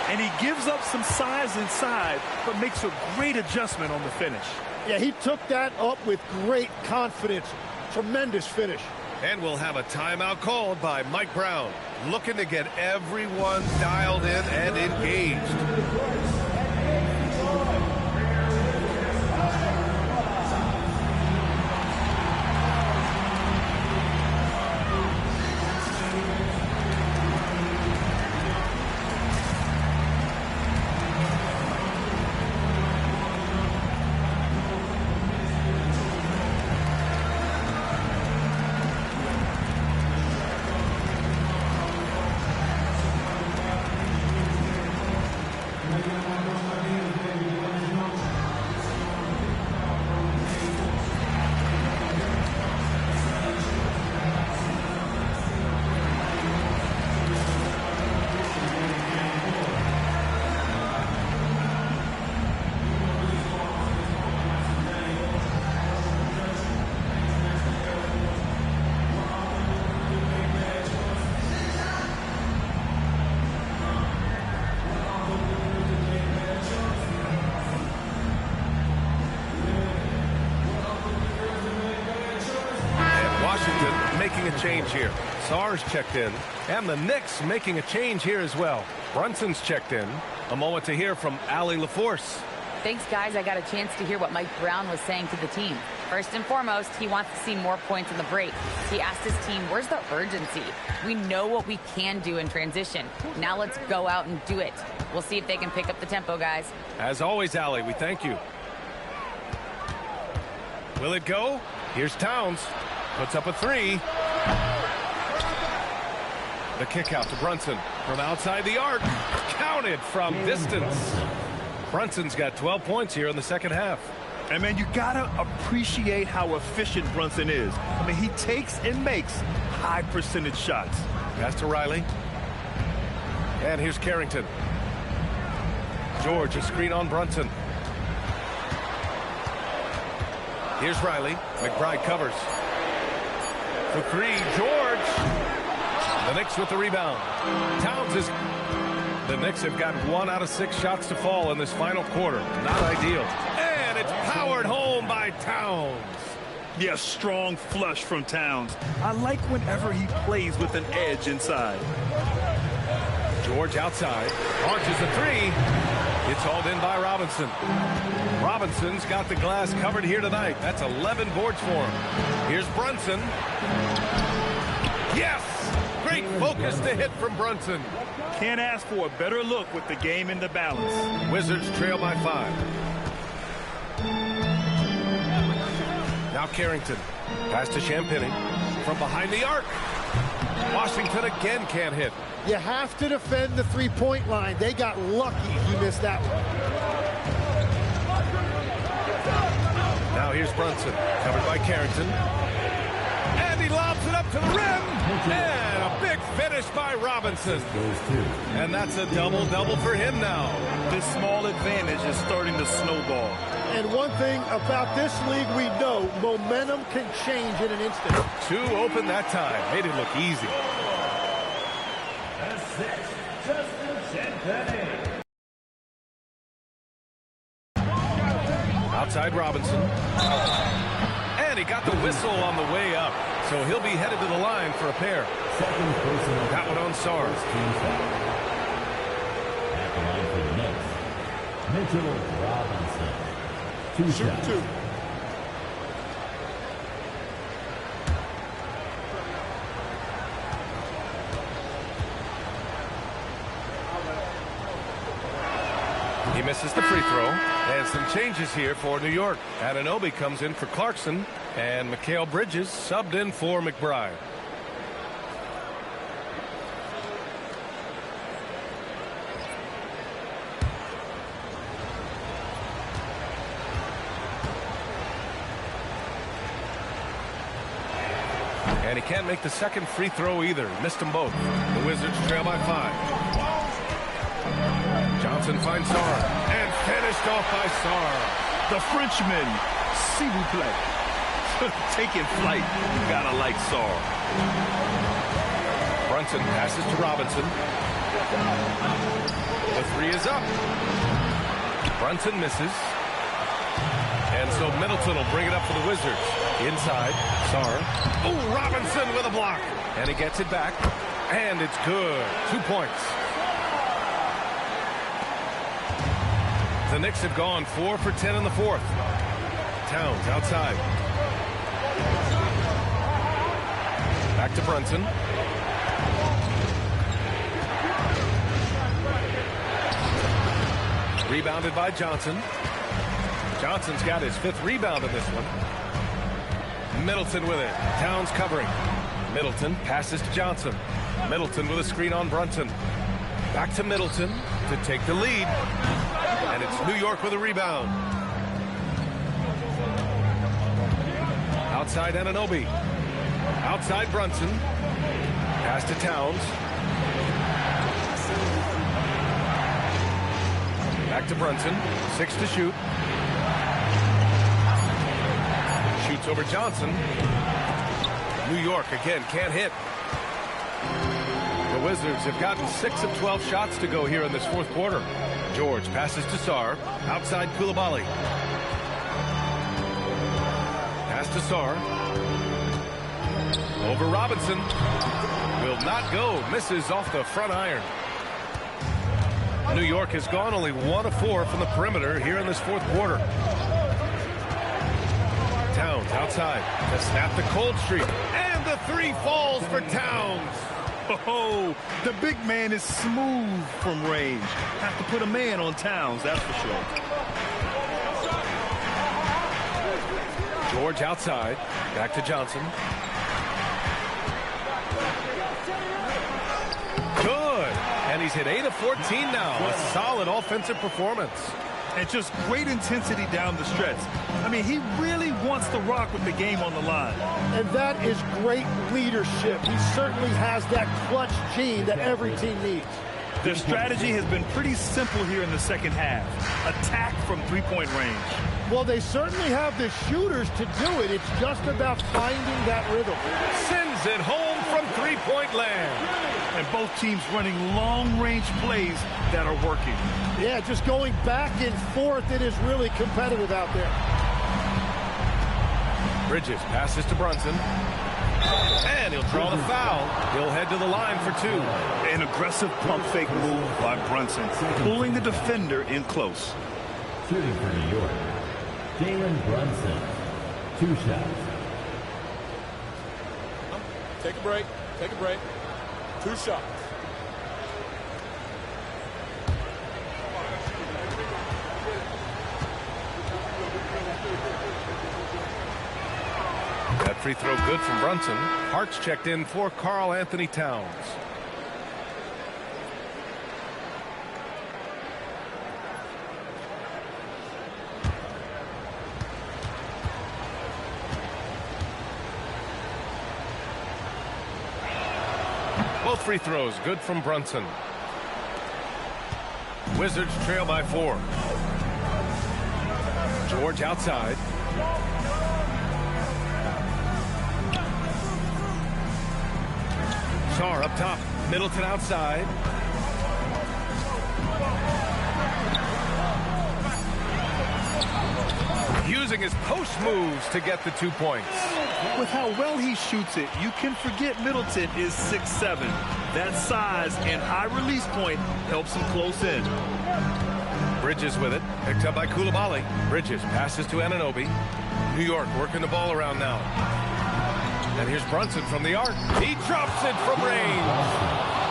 And he gives up some size inside, but makes a great adjustment on the finish. Yeah, he took that up with great confidence. Tremendous finish. And we'll have a timeout called by Mike Brown, looking to get everyone dialed in and engaged. Making a change here. Sarr's checked in. And the Knicks making a change here as well. Brunson's checked in. A moment to hear from Allie LaForce. Thanks, guys. I got a chance to hear what Mike Brown was saying to the team. First and foremost, he wants to see more points in the break. He asked his team, where's the urgency? We know what we can do in transition. Now let's go out and do it. We'll see if they can pick up the tempo, guys. As always, Allie, we thank you. Will it go? Here's Towns. Puts up a 3. The kick out to Brunson from outside the arc. Counted from distance. Brunson's got 12 points here in the second half. And, man, you got to appreciate how efficient Brunson is. I mean, he takes and makes high percentage shots. Pass to Riley. And here's Carrington. George, a screen on Brunson. Here's Riley. McBride covers. For 3, George. The Knicks with the rebound. Towns is... The Knicks have got 1 out of 6 shots to fall in this final quarter. Not ideal. And it's powered home by Towns. Yes, strong flush from Towns. I like whenever he plays with an edge inside. George outside. Launches a 3. It's hauled in by Robinson. Robinson's got the glass covered here tonight. That's 11 boards for him. Here's Brunson. Yes! Great focus to hit from Brunson. Can't ask for a better look with the game in the balance. Wizards trail by 5. Now Now Carrington. Pass to Champagny. From behind the arc. Washington again can't hit. You have to defend the three-point line. They got lucky he missed that one. Now here's Brunson. Covered by Carrington. And he lobs it up to the rim. And a big finish by Robinson. And that's a double-double for him now. This small advantage is starting to snowball. And one thing about this league we know, momentum can change in an instant. Two open that time. Made it look easy. Outside Robinson. And he got the whistle on the way up. So he'll be headed to the line for a pair. That one on Sars. At the line for the Knicks, Mitchell Robinson. Two shots. He misses the free throw. And some changes here for New York. Anunoby comes in for Clarkson. And Mikal Bridges subbed in for McBride. And he can't make the second free throw either. Missed them both. The Wizards trail by 5. Johnson finds Sarr. And finished off by Sarr. The Frenchman, s'il vous plaît. Taking flight. You gotta like Sarr. Brunson passes to Robinson. The three is up. Brunson misses. And so Middleton will bring it up for the Wizards. Inside, Sarr. Oh, Robinson with a block. And he gets it back. And it's good. 2 points. The Knicks have gone 4 for 10 in the fourth. Towns outside. Back to Brunson. Rebounded by Johnson. Johnson's got his 5th rebound in this one. Middleton with it. Towns covering. Middleton passes to Johnson. Middleton with a screen on Brunson. Back to Middleton to take the lead. And it's New York with a rebound. Outside Anunoby. Outside Brunson. Pass to Towns. Back to Brunson. 6 to shoot. Shoots over Johnson. New York again can't hit. The Wizards have gotten 6 of 12 shots to go here in this fourth quarter. George passes to Sarr. Outside Koulibaly. Pass to Sarr. Over Robinson. Will not go. Misses off the front iron. New York has gone only 1 of 4 from the perimeter here in this fourth quarter. Towns outside to snap the cold streak. And the three falls for Towns. Oh, the big man is smooth from range. Have to put a man on Towns, that's for sure. George outside. Back to Johnson. Good. And he's hit 8 of 14 now. A solid offensive performance. And just great intensity down the stretch. I mean, he really wants to rock with the game on the line. And that is great leadership. He certainly has that clutch gene that every team needs. Their strategy has been pretty simple here in the second half. Attack from three-point range. Well, they certainly have the shooters to do it. It's just about finding that rhythm. Sends it home from three-point land. And both teams running long-range plays that are working. Yeah, just going back and forth. It is really competitive out there. Bridges passes to Brunson. And he'll draw the foul. He'll head to the line for 2. An aggressive pump fake move by Brunson, pulling the defender in close. Shooting for New York, Jalen Brunson. 2 shots. Take a break. Take a break. 2 shots. free throw good from Brunson. Hart's checked in for Karl Anthony Towns. Both free throws good from Brunson. Wizards trail by 4. George outside. Sarr up top. Middleton outside. Using his post moves to get the 2 points. With how well he shoots it, you can forget Middleton is 6'7". That size and high release point helps him close in. Bridges with it. Picked up by Coulibaly. Bridges passes to Anunoby. New York working the ball around now. And here's Brunson from the arc. He drops it from range.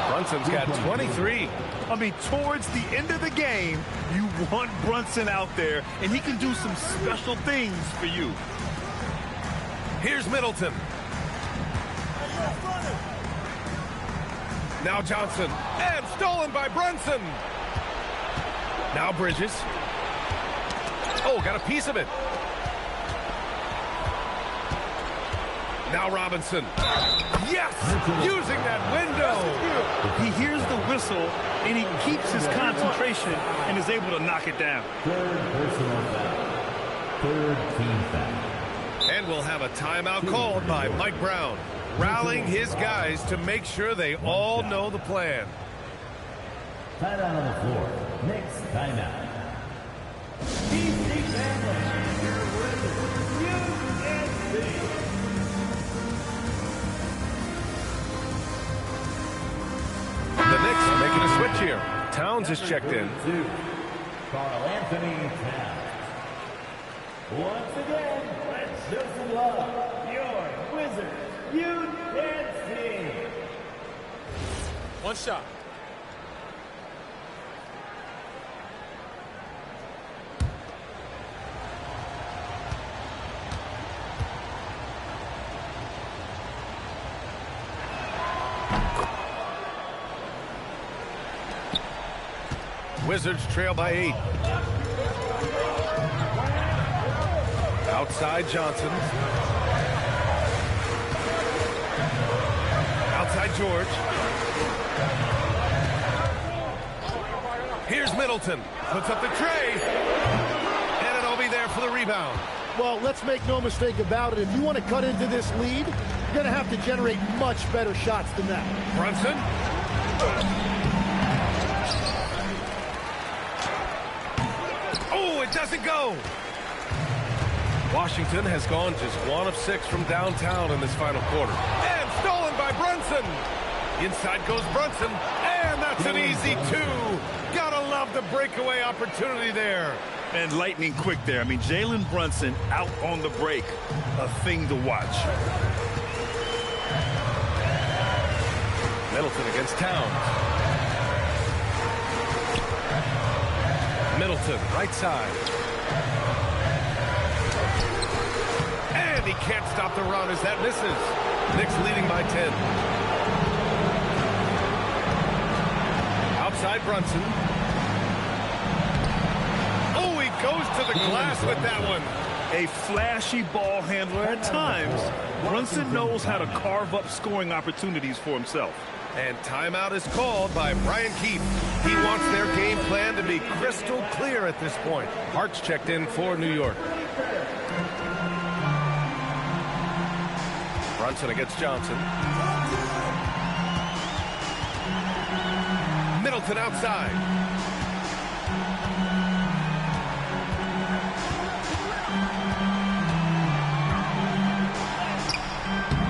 Brunson's got 23. I mean, towards the end of the game, you want Brunson out there, and he can do some special things for you. Here's Middleton. Now Johnson. And stolen by Brunson. Now Bridges. Oh, got a piece of it. Now Robinson. Yes! Using that window. He hears the whistle, and he keeps his concentration and is able to knock it down. Third personal foul. Third team foul. And we'll have a timeout called by Mike Brown, rallying his guys to make sure they all know the plan. Timeout on the floor. Knicks timeout. DC family. The Knicks making a switch here. Towns is checked in. Karl Anthony Towns. Once again, let's show some love. Your Wizards, you can't see. One shot. Wizards trail by 8. Outside Johnson. Outside George. Here's Middleton. Puts up the tray. And it'll be there for the rebound. Well, let's make no mistake about it. If you want to cut into this lead, you're going to have to generate much better shots than that. Brunson. Oh, it doesn't go. Washington has gone just 1 of 6 from downtown in this final quarter. And stolen by Brunson. Inside goes Brunson. And that's an easy 2. Gotta love the breakaway opportunity there. And lightning quick there. I mean, Jalen Brunson out on the break. A thing to watch. Middleton against Towns. Middleton, right side. And he can't stop the run as that misses. Knicks leading by 10. Outside Brunson. Oh, he goes to the glass with that one. A flashy ball handler at times. Brunson knows how to carve up scoring opportunities for himself. And timeout is called by Brian Keefe. He wants their game plan to be crystal clear at this point. Hart's checked in for New York. Brunson against Johnson. Middleton outside.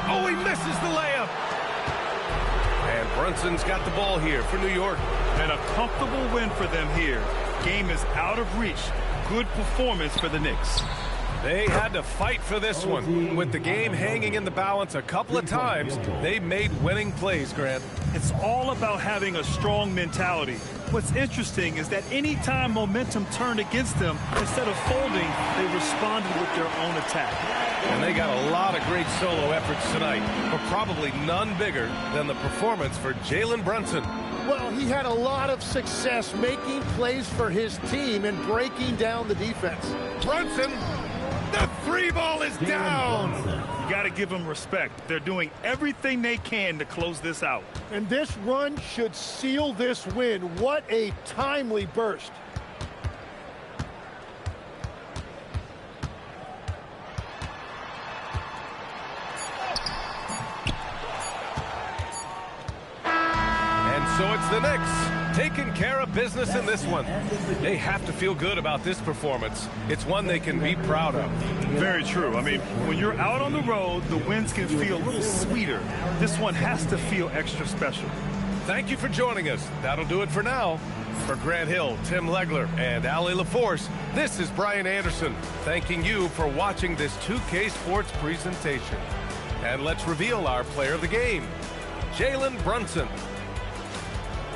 Oh, he misses the layup. And Brunson's got the ball here for New York. And a comfortable win for them here. Game is out of reach. Good performance for the Knicks. They had to fight for this one. With the game hanging in the balance a couple of times, they made winning plays, Grant. It's all about having a strong mentality. What's interesting is that any time momentum turned against them, instead of folding, they responded with their own attack. And they got a lot of great solo efforts tonight, but probably none bigger than the performance for Jalen Brunson. Well, he had a lot of success making plays for his team and breaking down the defense. Brunson, the three ball is down. You got to give them respect. They're doing everything they can to close this out. And this run should seal this win. What a timely burst. So it's the Knicks taking care of business in this one. They have to feel good about this performance. It's one they can be proud of. Very true. I mean, when you're out on the road, the wins can feel a little sweeter. This one has to feel extra special. Thank you for joining us. That'll do it for now. For Grant Hill, Tim Legler, and Ali LaForce, this is Brian Anderson, thanking you for watching this 2K Sports presentation. And let's reveal our player of the game, Jalen Brunson.